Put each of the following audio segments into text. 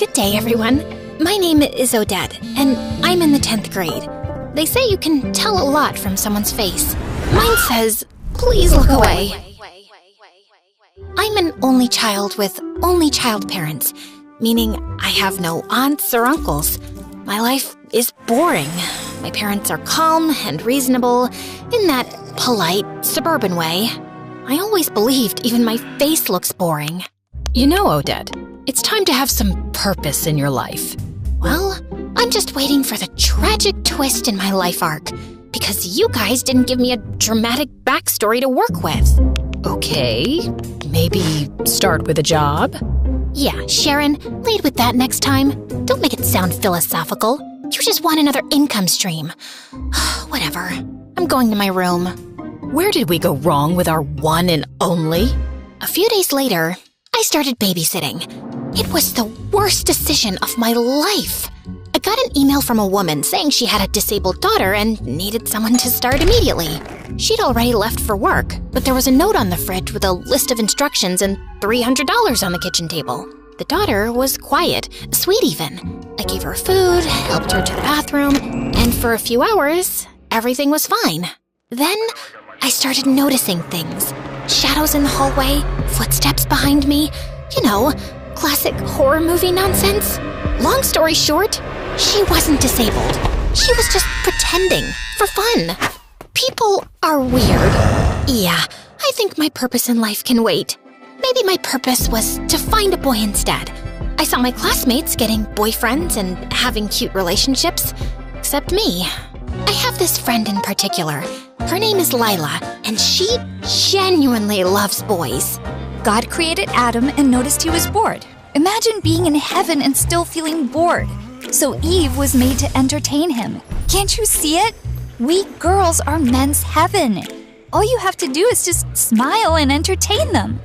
Good day, everyone. My name is Odette, and I'm in the 10th grade. They say you can tell a lot from someone's face. Mine says, please look away. I'm an only child with only child parents, meaning I have no aunts or uncles. My life is boring. My parents are calm and reasonable in that polite, suburban way. I always believed even my face looks boring. You know, Odette, it's time to have some purpose in your life. Well, I'm just waiting for the tragic twist in my life arc, because you guys didn't give me a dramatic backstory to work with. Okay, maybe start with a job? Yeah, Sharon, lead with that next time. Don't make it sound philosophical. You just want another income stream. Whatever. I'm going to my room. Where did we go wrong with our one and only? A few days later, I started babysitting. It was the worst decision of my life. I got an email from a woman saying she had a disabled daughter and needed someone to start immediately. She'd already left for work, but there was a note on the fridge with a list of instructions and $300 on the kitchen table. The daughter was quiet, sweet even. I gave her food, helped her to the bathroom, and for a few hours, everything was fine. Then, I started noticing things. Shadows in the hallway, footsteps behind me. You know, classic horror movie nonsense. Long story short, she wasn't disabled. She was just pretending, for fun. People are weird. Yeah, I think my purpose in life can wait. Maybe my purpose was to find a boy instead. I saw my classmates getting boyfriends and having cute relationships, except me. I have this friend in particular. Her name is Lila, and she genuinely loves boys. God created Adam and noticed he was bored. Imagine being in heaven and still feeling bored. So Eve was made to entertain him. Can't you see it? We girls are men's heaven. All you have to do is just smile and entertain them.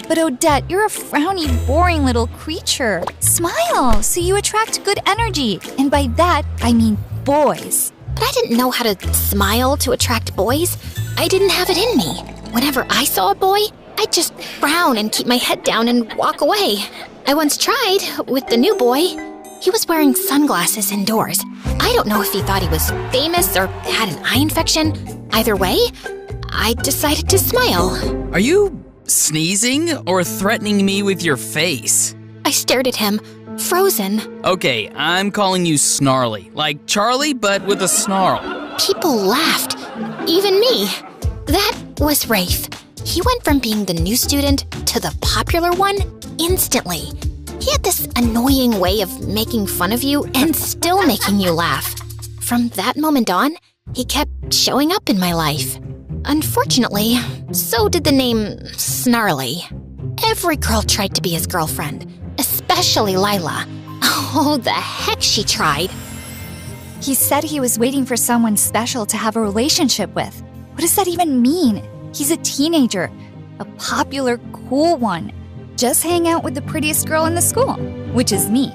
But Odette, you're a frowny, boring little creature. Smile so you attract good energy. And by that, I mean boys. But I didn't know how to smile to attract boys. I didn't have it in me. Whenever I saw a boy, I'd just frown and keep my head down and walk away. I once tried with the new boy. He was wearing sunglasses indoors. I don't know if he thought he was famous or had an eye infection. Either way, I decided to smile. Are you sneezing or threatening me with your face? I stared at him, frozen. Okay, I'm calling you Snarly, like Charlie, but with a snarl. People laughed, even me. That was Rafe. He went from being the new student to the popular one instantly. He had this annoying way of making fun of you and still making you laugh. From that moment on, he kept showing up in my life. Unfortunately, so did the name Snarly. Every girl tried to be his girlfriend, especially Lila. Oh, the heck she tried. He said he was waiting for someone special to have a relationship with. What does that even mean? He's a teenager, a popular, cool one. Just hang out with the prettiest girl in the school, which is me.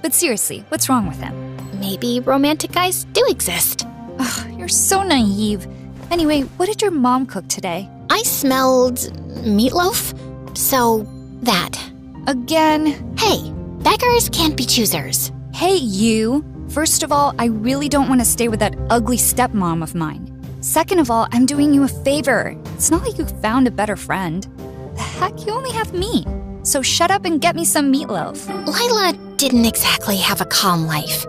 But seriously, what's wrong with him? Maybe romantic guys do exist. Ugh, you're so naive. Anyway, what did your mom cook today? I smelled meatloaf, so that. Again? Hey, beggars can't be choosers. Hey, you. First of all, I really don't want to stay with that ugly stepmom of mine. Second of all, I'm doing you a favor. It's not like you found a better friend. The heck, you only have me. So shut up and get me some meatloaf. Lila didn't exactly have a calm life.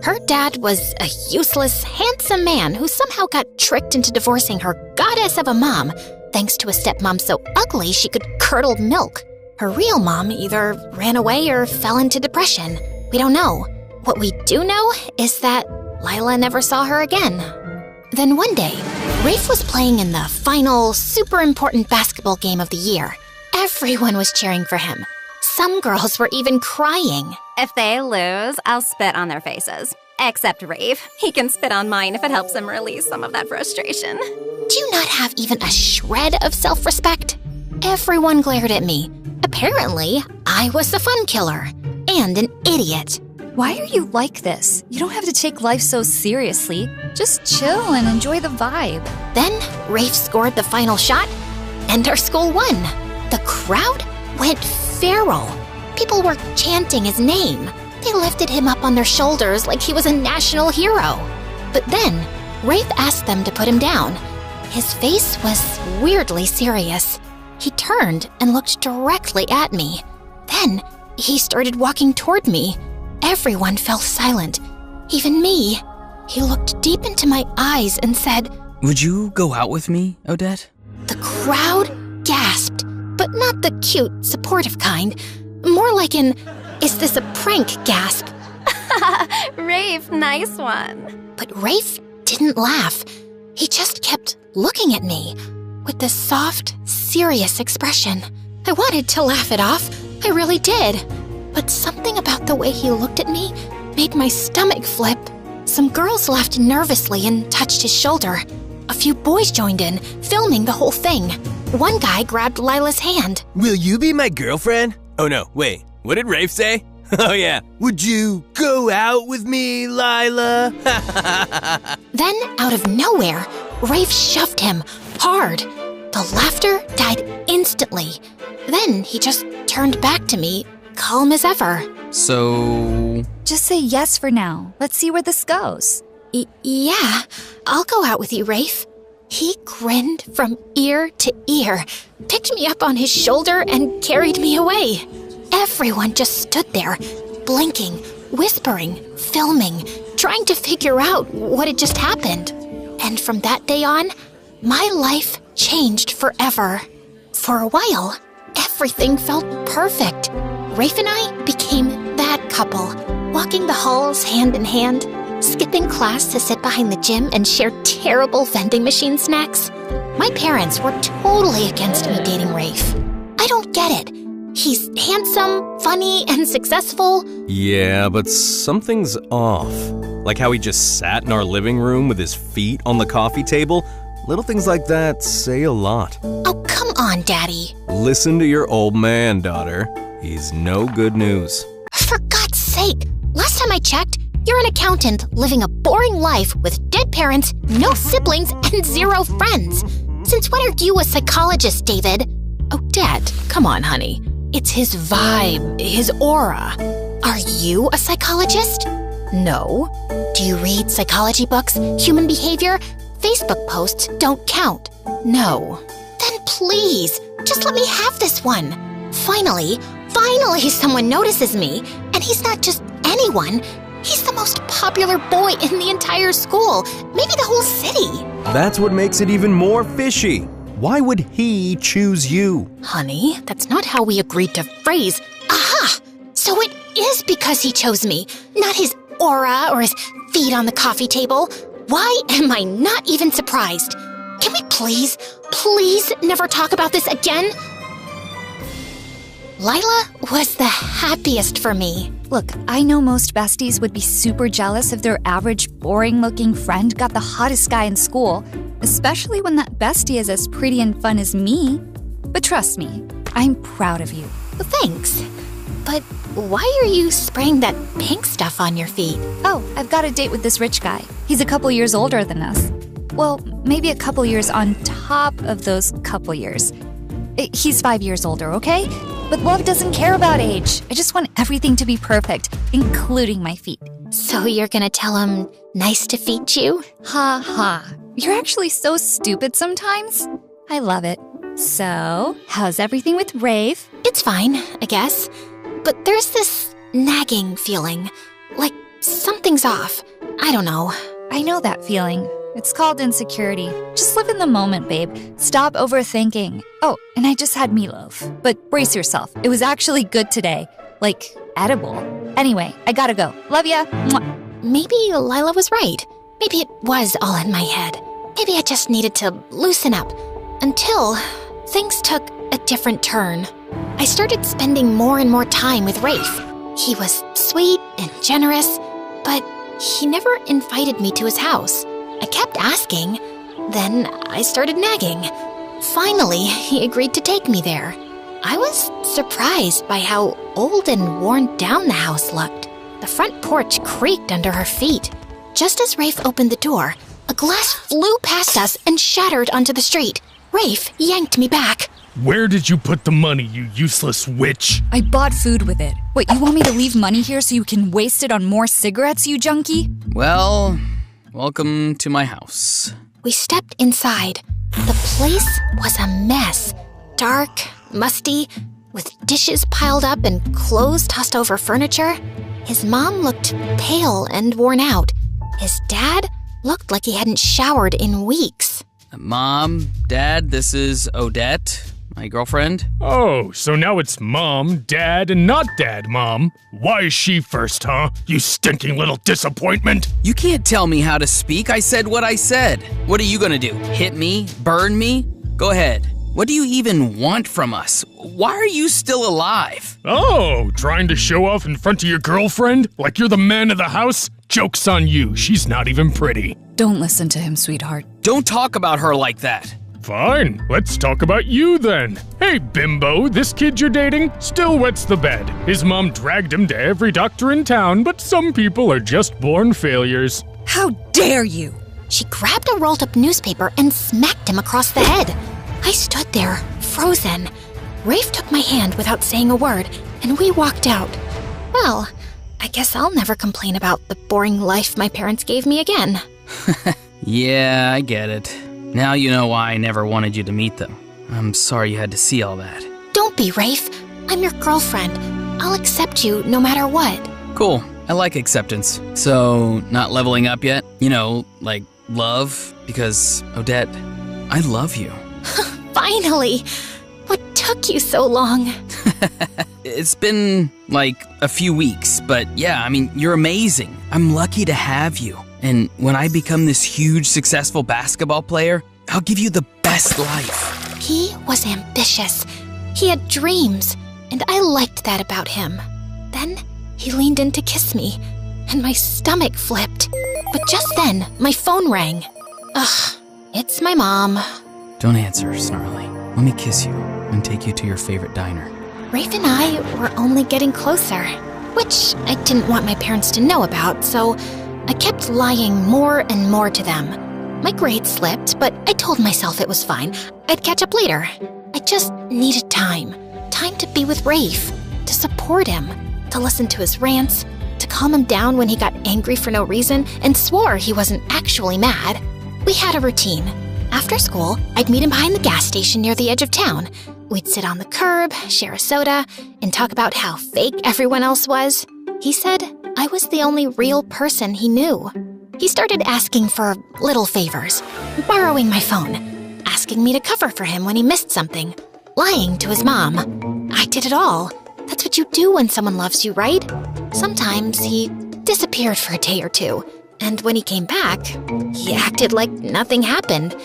Her dad was a useless, handsome man who somehow got tricked into divorcing her goddess of a mom, thanks to a stepmom so ugly she could curdle milk. Her real mom either ran away or fell into depression. We don't know. What we do know is that Lila never saw her again. Then one day, Rafe was playing in the final, super important basketball game of the year. Everyone was cheering for him. Some girls were even crying. If they lose, I'll spit on their faces. Except Rafe. He can spit on mine if it helps him release some of that frustration. Do you not have even a shred of self-respect? Everyone glared at me. Apparently, I was the fun killer and an idiot. Why are you like this? You don't have to take life so seriously. Just chill and enjoy the vibe. Then Rafe scored the final shot, and our school won. The crowd went feral. People were chanting his name. They lifted him up on their shoulders like he was a national hero. But then, Rafe asked them to put him down. His face was weirdly serious. He turned and looked directly at me. Then, he started walking toward me. Everyone fell silent, even me. He looked deep into my eyes and said, "Would you go out with me, Odette?" The crowd gasped, but not the cute, supportive kind. More like an, "Is this a prank?" gasp. Rafe, nice one. But Rafe didn't laugh. He just kept looking at me with this soft, serious expression. I wanted to laugh it off. I really did. But something about the way he looked at me made my stomach flip. Some girls laughed nervously and touched his shoulder. A few boys joined in, filming the whole thing. One guy grabbed Lila's hand. "Will you be my girlfriend?" Oh no, wait, what did Rafe say? Oh yeah, "Would you go out with me, Lila?" Then, out of nowhere, Rafe shoved him hard. The laughter died instantly. Then he just turned back to me, calm as ever. So... Just say yes for now. Let's see where this goes. Yeah, I'll go out with you, Rafe. He grinned from ear to ear, picked me up on his shoulder, and carried me away. Everyone just stood there, blinking, whispering, filming, trying to figure out what had just happened. And from that day on, my life changed forever. For a while, everything felt perfect. Rafe and I became that couple, walking the halls hand in hand, skipping class to sit behind the gym and share terrible vending machine snacks. My parents were totally against me dating Rafe. I don't get it. He's handsome, funny, and successful. Yeah, but something's off. Like how he just sat in our living room with his feet on the coffee table. Little things like that say a lot. Oh, come on, Daddy. Listen to your old man, daughter. He's no good news. For God's sake, last time I checked, you're an accountant living a boring life with dead parents, no siblings, and 0 friends. Since when are you a psychologist, David? Oh, Dad, come on, honey. It's his vibe, his aura. Are you a psychologist? No. Do you read psychology books, human behavior? Facebook posts don't count. No. Then please, just let me have this one. Finally someone notices me, and he's not just anyone. He's the most popular boy in the entire school, maybe the whole city. That's what makes it even more fishy. Why would he choose you? Honey, that's not how we agreed to phrase. Aha! So it is because he chose me, not his aura or his feet on the coffee table. Why am I not even surprised? Can we please never talk about this again? Lila was the happiest for me. Look, I know most besties would be super jealous if their average, boring-looking friend got the hottest guy in school, especially when that bestie is as pretty and fun as me. But trust me, I'm proud of you. Well, thanks. But why are you spraying that pink stuff on your feet? Oh, I've got a date with this rich guy. He's a couple years older than us. Well, maybe a couple years on top of those couple years. He's 5 years older, okay? But love doesn't care about age. I just want everything to be perfect, including my feet. So you're gonna tell him nice to feet you? Ha ha. You're actually so stupid sometimes. I love it. So, how's everything with Rafe? It's fine, I guess. But there's this nagging feeling, like something's off. I don't know. I know that feeling. It's called insecurity. Just live in the moment, babe. Stop overthinking. Oh, and I just had meatloaf. But brace yourself. It was actually good today. Like, edible. Anyway, I gotta go. Love ya. Mwah. Maybe Lila was right. Maybe it was all in my head. Maybe I just needed to loosen up. Until things took a different turn. I started spending more and more time with Rafe. He was sweet and generous, but he never invited me to his house. I kept asking, then I started nagging. Finally, he agreed to take me there. I was surprised by how old and worn down the house looked. The front porch creaked under our feet. Just as Rafe opened the door, a glass flew past us and shattered onto the street. Rafe yanked me back. Where did you put the money, you useless witch? I bought food with it. What, you want me to leave money here so you can waste it on more cigarettes, you junkie? Well, welcome to my house. We stepped inside. The place was a mess. Dark, musty, with dishes piled up and clothes tossed over furniture. His mom looked pale and worn out. His dad looked like he hadn't showered in weeks. Mom, Dad, this is Odette, my girlfriend. Oh, so now it's Mom, Dad, and not Dad, Mom. Why is she first, huh? You stinking little disappointment. You can't tell me how to speak. I said what I said. What are you gonna do? Hit me? Burn me? Go ahead. What do you even want from us? Why are you still alive? Oh, trying to show off in front of your girlfriend? Like you're the man of the house? Joke's on you, she's not even pretty. Don't listen to him, sweetheart. Don't talk about her like that. Fine, let's talk about you then. Hey, bimbo, this kid you're dating still wets the bed. His mom dragged him to every doctor in town, but some people are just born failures. How dare you? She grabbed a rolled up newspaper and smacked him across the head. I stood there, frozen. Rafe took my hand without saying a word, and we walked out. Well, I guess I'll never complain about the boring life my parents gave me again. Yeah, I get it. Now you know why I never wanted you to meet them. I'm sorry you had to see all that. Don't be, Rafe. I'm your girlfriend. I'll accept you no matter what. Cool. I like acceptance. So, not leveling up yet? You know, like love? Because, Odette, I love you. Finally! What took you so long? It's been, like, a few weeks, but yeah, I mean, you're amazing. I'm lucky to have you. And when I become this huge, successful basketball player, I'll give you the best life. He was ambitious. He had dreams, and I liked that about him. Then he leaned in to kiss me, and my stomach flipped. But just then, my phone rang. Ugh, it's my mom. Don't answer, Snarly. Let me kiss you and take you to your favorite diner. Rafe and I were only getting closer, which I didn't want my parents to know about, so I kept lying more and more to them. My grades slipped, but I told myself it was fine. I'd catch up later. I just needed time. Time to be with Rafe, to support him, to listen to his rants, to calm him down when he got angry for no reason and swore he wasn't actually mad. We had a routine. After school, I'd meet him behind the gas station near the edge of town. We'd sit on the curb, share a soda, and talk about how fake everyone else was. He said I was the only real person he knew. He started asking for little favors, borrowing my phone, asking me to cover for him when he missed something, lying to his mom. I did it all. That's what you do when someone loves you, right? Sometimes he disappeared for a day or two, and when he came back, he acted like nothing happened.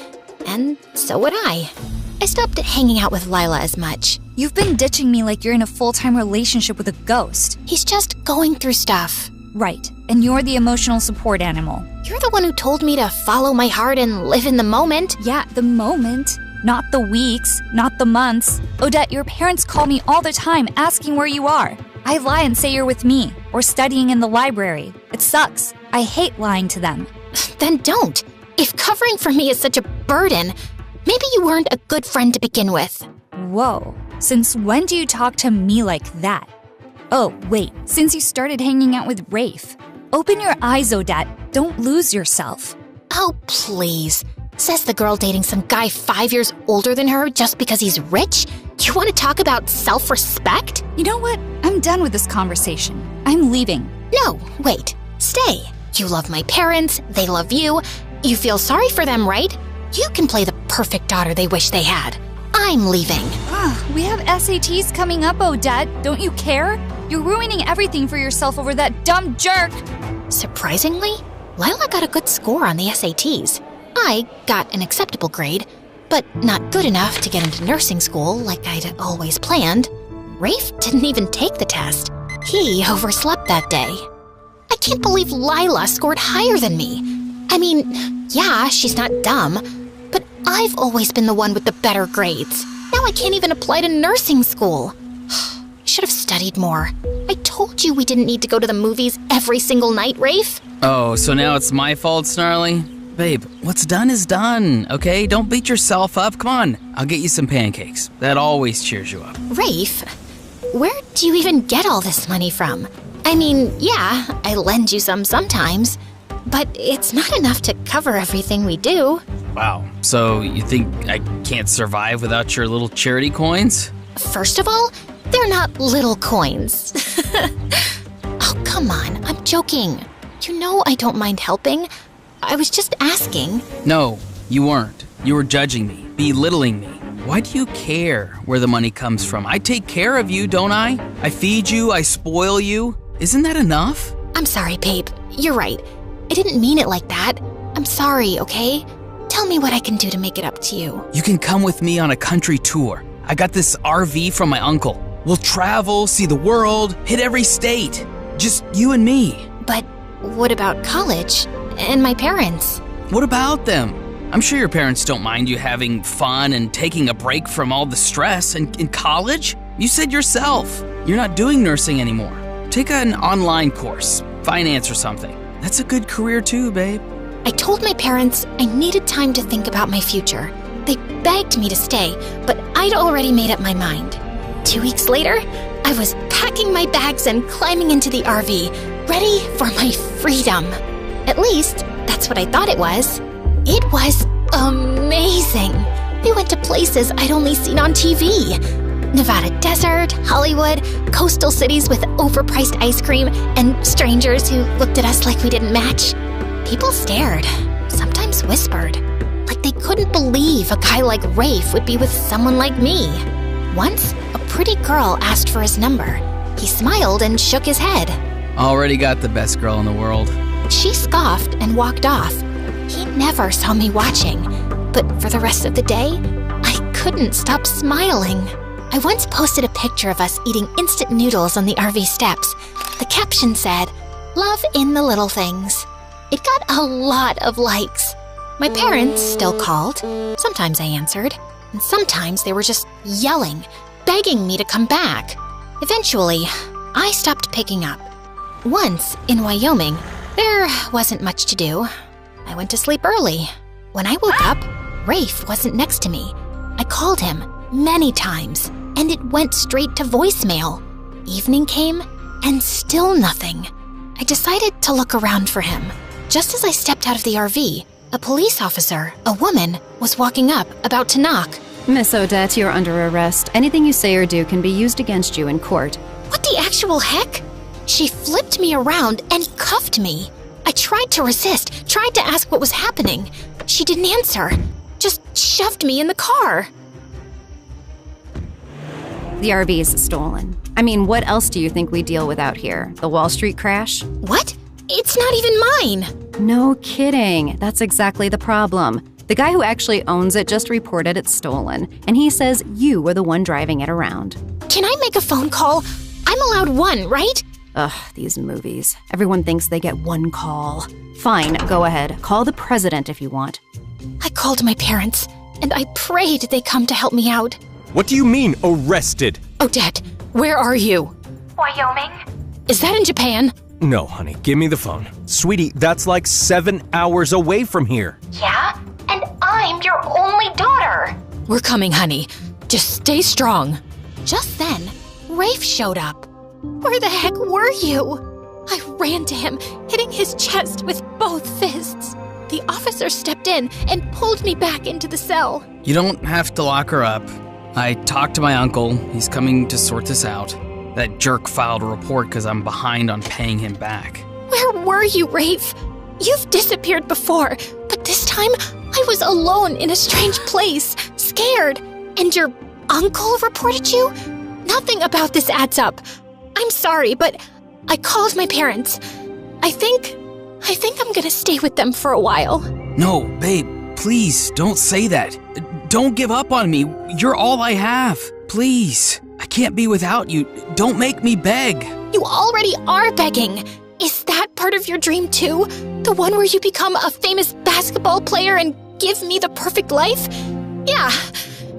And so would I. I stopped hanging out with Lila as much. You've been ditching me like you're in a full-time relationship with a ghost. He's just going through stuff. Right, and you're the emotional support animal. You're the one who told me to follow my heart and live in the moment. Yeah, the moment. Not the weeks, not the months. Odette, your parents call me all the time asking where you are. I lie and say you're with me, or studying in the library. It sucks. I hate lying to them. Then don't. If covering for me is such a burden, maybe you weren't a good friend to begin with. Whoa, since when do you talk to me like that? Oh, wait, since you started hanging out with Rafe. Open your eyes, Odette. Don't lose yourself. Oh, please. Says the girl dating some guy 5 years older than her just because he's rich? You want to talk about self-respect? You know what? I'm done with this conversation. I'm leaving. No, wait. Stay. You love my parents. They love you. You feel sorry for them, right? You can play the perfect daughter they wish they had. I'm leaving. We have SATs coming up, Odette. Don't you care? You're ruining everything for yourself over that dumb jerk. Surprisingly, Lila got a good score on the SATs. I got an acceptable grade, but not good enough to get into nursing school like I'd always planned. Rafe didn't even take the test. He overslept that day. I can't believe Lila scored higher than me. I mean, yeah, she's not dumb, but I've always been the one with the better grades. Now I can't even apply to nursing school. I should have studied more. I told you we didn't need to go to the movies every single night, Rafe. Oh, so now it's my fault, Snarly? Babe, what's done is done, okay? Don't beat yourself up. Come on, I'll get you some pancakes. That always cheers you up. Rafe, where do you even get all this money from? I mean, yeah, I lend you some sometimes, but it's not enough to cover everything we do. Wow. So you think I can't survive without your little charity coins? First of all, they're not little coins. Oh, come on, I'm joking. You know I don't mind helping. I was just asking. No, you weren't. You were judging me, belittling me. Why do you care where the money comes from? I take care of you, don't I? I feed you, I spoil you. Isn't that enough? I'm sorry, babe. You're right. I didn't mean it like that. I'm sorry, okay? Tell me what I can do to make it up to you. You can come with me on a country tour. I got this RV from my uncle. We'll travel, see the world, hit every state. Just you and me. But what about college? And my parents? What about them? I'm sure your parents don't mind you having fun and taking a break from all the stress. And in college, you said yourself, you're not doing nursing anymore. Take an online course, finance or something. That's a good career too, babe. I told my parents I needed time to think about my future. They begged me to stay, but I'd already made up my mind. 2 weeks later, I was packing my bags and climbing into the RV, ready for my freedom. At least, that's what I thought it was. It was amazing. We went to places I'd only seen on TV. Nevada desert, Hollywood, coastal cities with overpriced ice cream, and strangers who looked at us like we didn't match. People stared, sometimes whispered, like they couldn't believe a guy like Rafe would be with someone like me. Once, a pretty girl asked for his number. He smiled and shook his head. Already got the best girl in the world. She scoffed and walked off. He never saw me watching, but for the rest of the day, I couldn't stop smiling. I once posted a picture of us eating instant noodles on the RV steps. The caption said, "Love in the little things." It got a lot of likes. My parents still called. Sometimes I answered, and sometimes they were just yelling, begging me to come back. Eventually, I stopped picking up. Once, in Wyoming, there wasn't much to do. I went to sleep early. When I woke up, Rafe wasn't next to me. I called him many times, and it went straight to voicemail. Evening came, and still nothing. I decided to look around for him. Just as I stepped out of the RV, a police officer, a woman, was walking up, about to knock. Miss Odette, you're under arrest. Anything you say or do can be used against you in court. What the actual heck? She flipped me around and cuffed me. I tried to resist, tried to ask what was happening. She didn't answer, just shoved me in the car. The RV is stolen. I mean, what else do you think we deal with out here? The Wall Street crash? What? It's not even mine. No kidding. That's exactly the problem. The guy who actually owns it just reported it's stolen, and he says you were the one driving it around. Can I make a phone call? I'm allowed one, right? Ugh, these movies. Everyone thinks they get one call. Fine, go ahead. Call the president if you want. I called my parents, and I prayed they come to help me out. What do you mean, arrested? Odette, where are you? Wyoming? Is that in Japan? No, honey, give me the phone. Sweetie, that's like 7 hours away from here. Yeah? And I'm your only daughter. We're coming, honey. Just stay strong. Just then, Rafe showed up. Where the heck were you? I ran to him, hitting his chest with both fists. The officer stepped in and pulled me back into the cell. You don't have to lock her up. I talked to my uncle. He's coming to sort this out. That jerk filed a report because I'm behind on paying him back. Where were you, Rafe? You've disappeared before, but this time I was alone in a strange place, scared. And your uncle reported you? Nothing about this adds up. I'm sorry, but I called my parents. I think I'm gonna stay with them for a while. No, babe, please don't say that. Don't give up on me. You're all I have. Please. I can't be without you. Don't make me beg. You already are begging. Is that part of your dream too? The one where you become a famous basketball player and give me the perfect life? Yeah.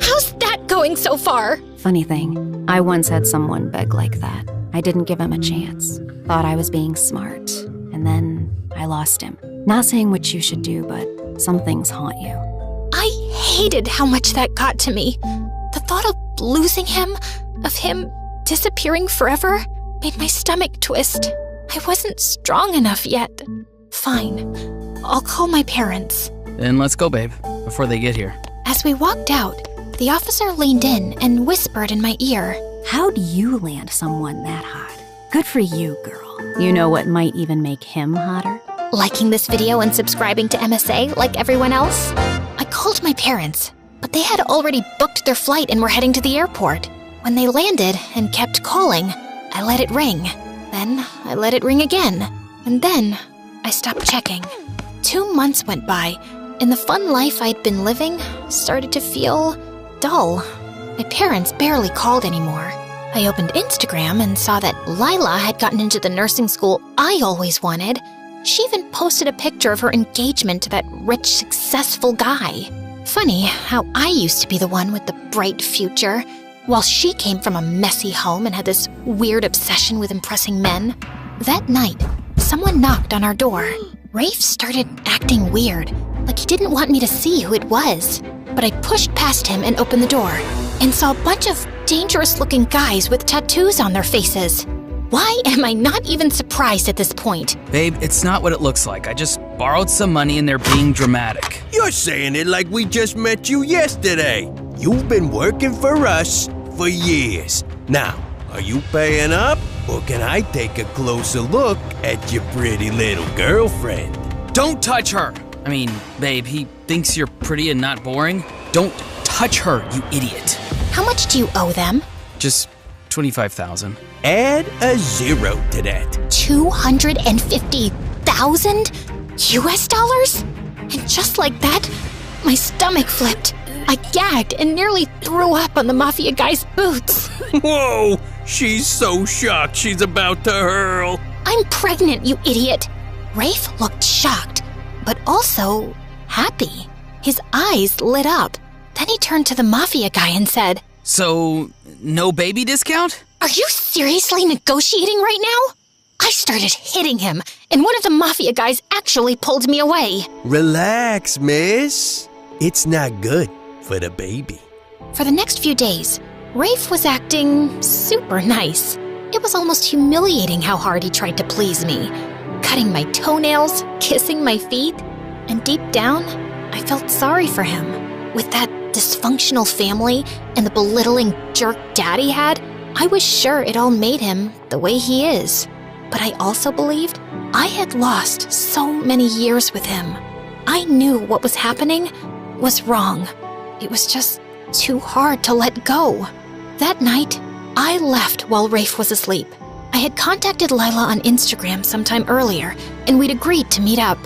How's that going so far? Funny thing, I once had someone beg like that. I didn't give him a chance. Thought I was being smart. And then I lost him. Not saying what you should do, but some things haunt you. I hated how much that got to me. The thought of losing him, of him disappearing forever, made my stomach twist. I wasn't strong enough yet. Fine, I'll call my parents. Then let's go, babe, before they get here. As we walked out, the officer leaned in and whispered in my ear. How'd you land someone that hot? Good for you, girl. You know what might even make him hotter? Liking this video and subscribing to MSA like everyone else? I called my parents, but they had already booked their flight and were heading to the airport. When they landed and kept calling, I let it ring. Then I let it ring again. And then I stopped checking. 2 months went by, and the fun life I'd been living started to feel dull. My parents barely called anymore. I opened Instagram and saw that Lila had gotten into the nursing school I always wanted. She even posted a picture of her engagement to that rich, successful guy. Funny how I used to be the one with the bright future, while she came from a messy home and had this weird obsession with impressing men. That night, someone knocked on our door. Rafe started acting weird, like he didn't want me to see who it was. But I pushed past him and opened the door, and saw a bunch of dangerous-looking guys with tattoos on their faces. Why am I not even surprised at this point? Babe, it's not what it looks like. I just borrowed some money and they're being dramatic. You're saying it like we just met you yesterday. You've been working for us for years. Now, are you paying up, or can I take a closer look at your pretty little girlfriend? Don't touch her! I mean, babe, he thinks you're pretty and not boring. Don't touch her, you idiot. How much do you owe them? Just $25,000. Add a zero to that. 250,000 US dollars? And just like that, my stomach flipped. I gagged and nearly threw up on the mafia guy's boots. Whoa! She's so shocked she's about to hurl. I'm pregnant, you idiot. Rafe looked shocked, but also happy. His eyes lit up. Then he turned to the mafia guy and said, So, no baby discount? Are you seriously negotiating right now? I started hitting him, and one of the mafia guys actually pulled me away. Relax, miss. It's not good for the baby. For the next few days, Rafe was acting super nice. It was almost humiliating how hard he tried to please me, cutting my toenails, kissing my feet, and deep down, I felt sorry for him. With that dysfunctional family and the belittling jerk dad he had, I was sure it all made him the way he is. But I also believed I had lost so many years with him. I knew what was happening was wrong. It was just too hard to let go. That night, I left while Rafe was asleep. I had contacted Lila on Instagram sometime earlier, and we'd agreed to meet up.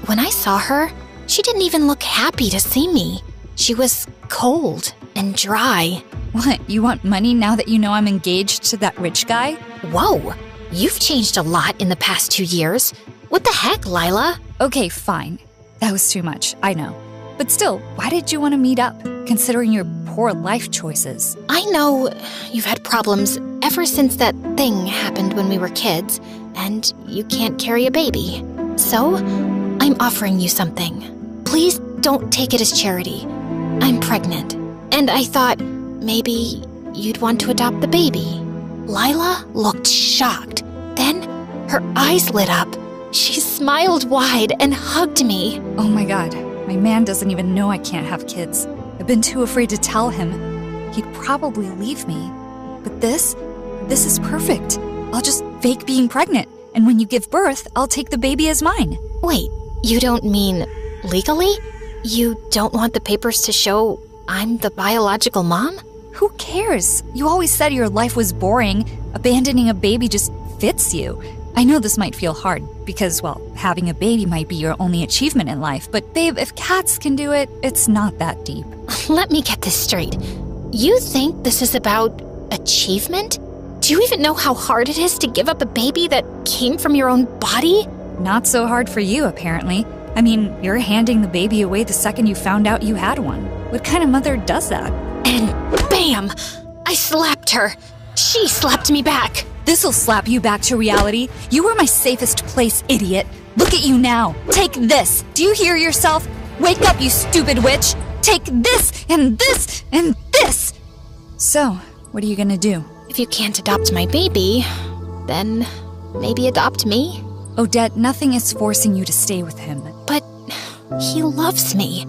When I saw her, she didn't even look happy to see me. She was cold and dry. What, you want money now that you know I'm engaged to that rich guy? Whoa, you've changed a lot in the past 2 years. What the heck, Lila? Okay, fine. That was too much, I know. But still, why did you want to meet up, considering your poor life choices? I know you've had problems ever since that thing happened when we were kids, and you can't carry a baby. So, I'm offering you something. Please don't take it as charity. I'm pregnant, and I thought maybe you'd want to adopt the baby. Lila looked shocked. Then her eyes lit up. She smiled wide and hugged me. Oh my god, my man doesn't even know I can't have kids. I've been too afraid to tell him. He'd probably leave me. But this is perfect. I'll just fake being pregnant, and when you give birth, I'll take the baby as mine. Wait, you don't mean legally? You don't want the papers to show I'm the biological mom? Who cares? You always said your life was boring. Abandoning a baby just fits you. I know this might feel hard because, well, having a baby might be your only achievement in life, but babe, if cats can do it, it's not that deep. Let me get this straight. You think this is about achievement? Do you even know how hard it is to give up a baby that came from your own body? Not so hard for you, apparently. I mean, you're handing the baby away the second you found out you had one. What kind of mother does that? And bam! I slapped her. She slapped me back. This'll slap you back to reality. You were my safest place, idiot. Look at you now. Take this. Do you hear yourself? Wake up, you stupid witch! Take this and this and this! So, what are you gonna do? If you can't adopt my baby, then maybe adopt me? Odette, nothing is forcing you to stay with him. But he loves me.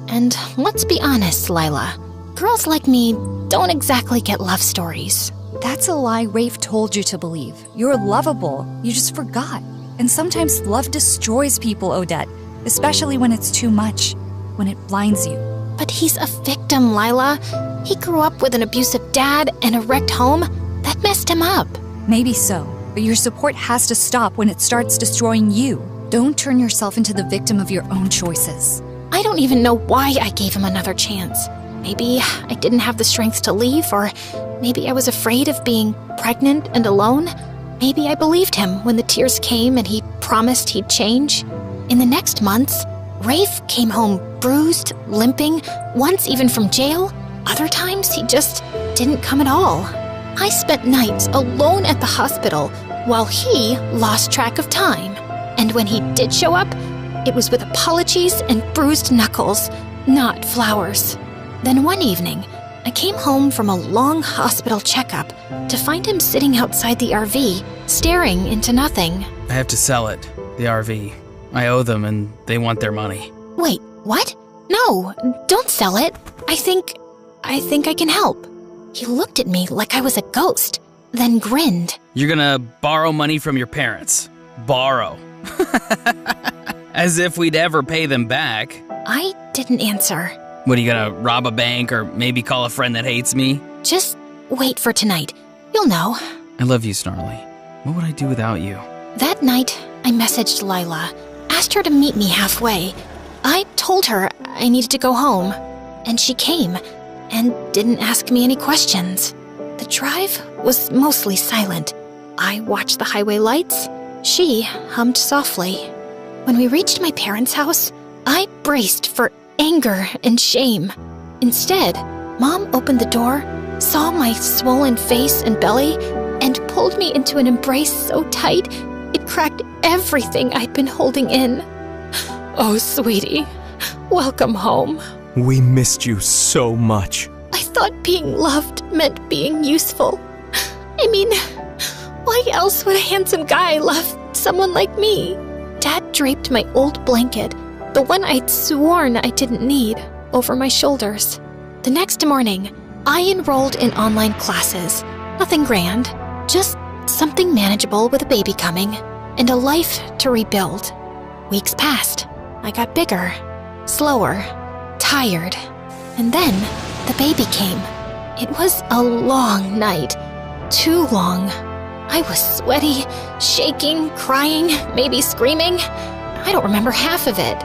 And let's be honest, Lila. Girls like me don't exactly get love stories. That's a lie Rafe told you to believe. You're lovable. You just forgot. And sometimes love destroys people, Odette. Especially when it's too much. When it blinds you. But he's a victim, Lila. He grew up with an abusive dad and a wrecked home. That messed him up. Maybe so. But your support has to stop when it starts destroying you. Don't turn yourself into the victim of your own choices. I don't even know why I gave him another chance. Maybe I didn't have the strength to leave, or maybe I was afraid of being pregnant and alone. Maybe I believed him when the tears came and he promised he'd change. In the next months, Rafe came home bruised, limping, once even from jail. Other times, he just didn't come at all. I spent nights alone at the hospital while he lost track of time. And when he did show up, it was with apologies and bruised knuckles, not flowers. Then one evening, I came home from a long hospital checkup to find him sitting outside the RV, staring into nothing. I have to sell it, the RV. I owe them and they want their money. Wait, what? No, don't sell it. I think I can help. He looked at me like I was a ghost, then grinned. You're gonna borrow money from your parents. Borrow. As if we'd ever pay them back. I didn't answer. What, are you gonna rob a bank or maybe call a friend that hates me? Just wait for tonight. You'll know. I love you, Snarly. What would I do without you? That night, I messaged Lila, asked her to meet me halfway. I told her I needed to go home, and she came and didn't ask me any questions. The drive was mostly silent. I watched the highway lights. She hummed softly. When we reached my parents' house, I braced for anger and shame. Instead, Mom opened the door, saw my swollen face and belly, and pulled me into an embrace so tight it cracked everything I'd been holding in. Oh, sweetie, welcome home. We missed you so much. I thought being loved meant being useful. I mean, why else would a handsome guy love someone like me? Dad draped my old blanket, the one I'd sworn I didn't need, over my shoulders. The next morning, I enrolled in online classes. Nothing grand, just something manageable with a baby coming, and a life to rebuild. Weeks passed. I got bigger, slower, tired. And then the baby came. It was a long night. Too long. I was sweaty, shaking, crying, maybe screaming. I don't remember half of it.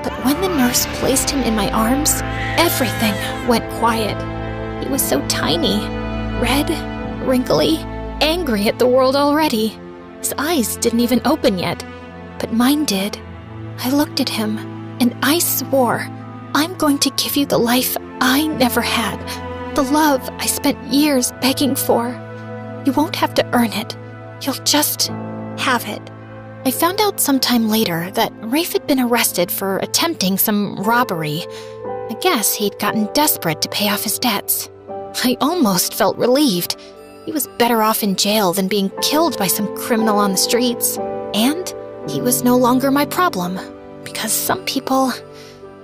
But when the nurse placed him in my arms, everything went quiet. He was so tiny, red, wrinkly, angry at the world already. His eyes didn't even open yet, but mine did. I looked at him, and I swore, I'm going to give you the life I never had, the love I spent years begging for. You won't have to earn it. You'll just have it. I found out sometime later that Rafe had been arrested for attempting some robbery. I guess he'd gotten desperate to pay off his debts. I almost felt relieved. He was better off in jail than being killed by some criminal on the streets. And he was no longer my problem, because some people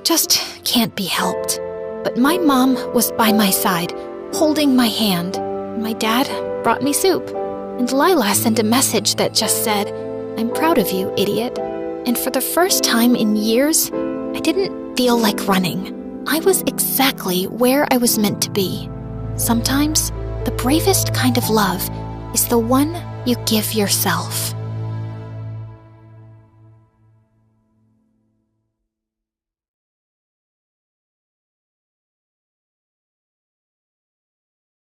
just can't be helped. But my mom was by my side, holding my hand. My dad brought me soup. And Lila sent a message that just said, I'm proud of you, idiot. And for the first time in years, I didn't feel like running. I was exactly where I was meant to be. Sometimes, the bravest kind of love is the one you give yourself.